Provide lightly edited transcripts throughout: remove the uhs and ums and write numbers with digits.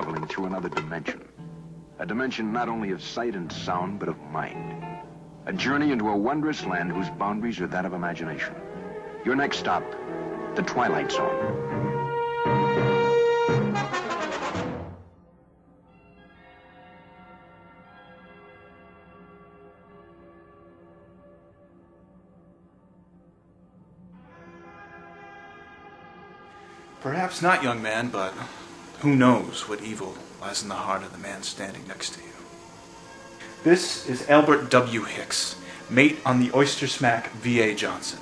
traveling through another dimension. A dimension not only of sight and sound, but of mind. A journey into a wondrous land whose boundaries are that of imagination. Your next stop, the Twilight Zone. Perhaps not, young man, but who knows what evil lies in the heart of the man standing next to you. This is Albert W. Hicks, mate on the Oyster Smack V.A. Johnson.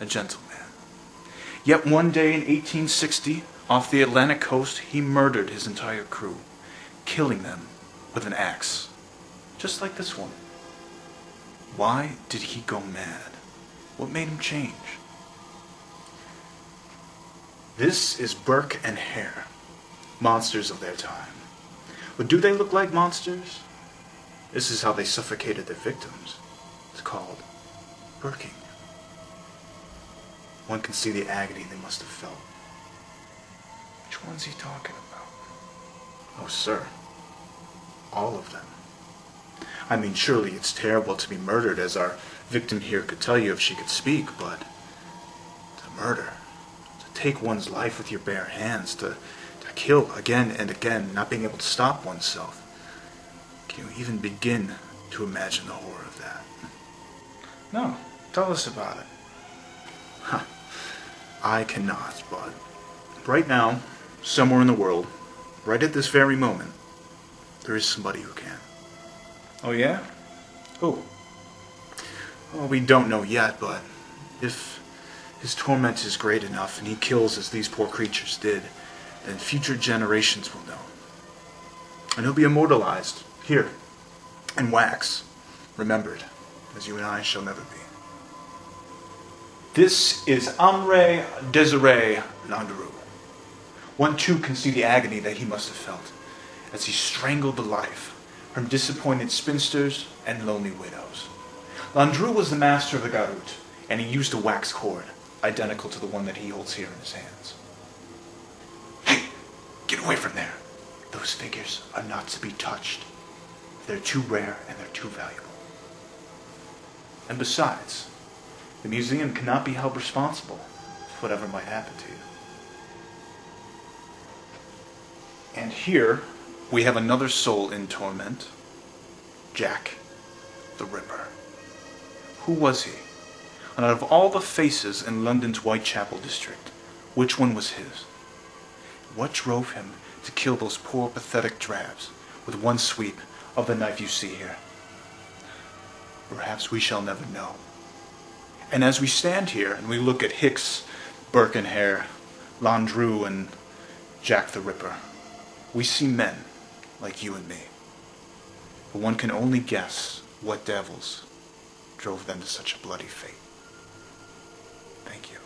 A gentleman. Yet one day in 1860, off the Atlantic coast, he murdered his entire crew, killing them with an axe, just like this one. Why did he go mad? What made him change? This is Burke and Hare, monsters of their time. But do they look like monsters? This is how they suffocated their victims. It's called burking. One can see the agony they must have felt. Which one's he talking about? Oh, sir. All of them. I mean, surely it's terrible to be murdered, as our victim here could tell you if she could speak, but to murder, to take one's life with your bare hands, to kill again and again, not being able to stop oneself. Can you even begin to imagine the horror of that? No, tell us about it. Huh. I cannot, but right now, somewhere in the world, right at this very moment, there is somebody who can. Oh yeah? Who? Well, we don't know yet, but if his torment is great enough and he kills as these poor creatures did, then future generations will know. And he'll be immortalized here in wax, remembered, as you and I shall never be. This is Amre Desiree Landru. One too can see the agony that he must have felt as he strangled the life from disappointed spinsters and lonely widows. Landru was the master of the garut, and he used a wax cord, identical to the one that he holds here in his hands. Hey, get away from there. Those figures are not to be touched. They're too rare and they're too valuable. And besides, the museum cannot be held responsible for whatever might happen to you. And here we have another soul in torment, Jack the Ripper. Who was he? And out of all the faces in London's Whitechapel district, which one was his? What drove him to kill those poor pathetic drabs with one sweep of the knife you see here? Perhaps we shall never know. And as we stand here and we look at Hicks, Burke and Hare, Landru and Jack the Ripper, we see men like you and me. But one can only guess what devils drove them to such a bloody fate. Thank you.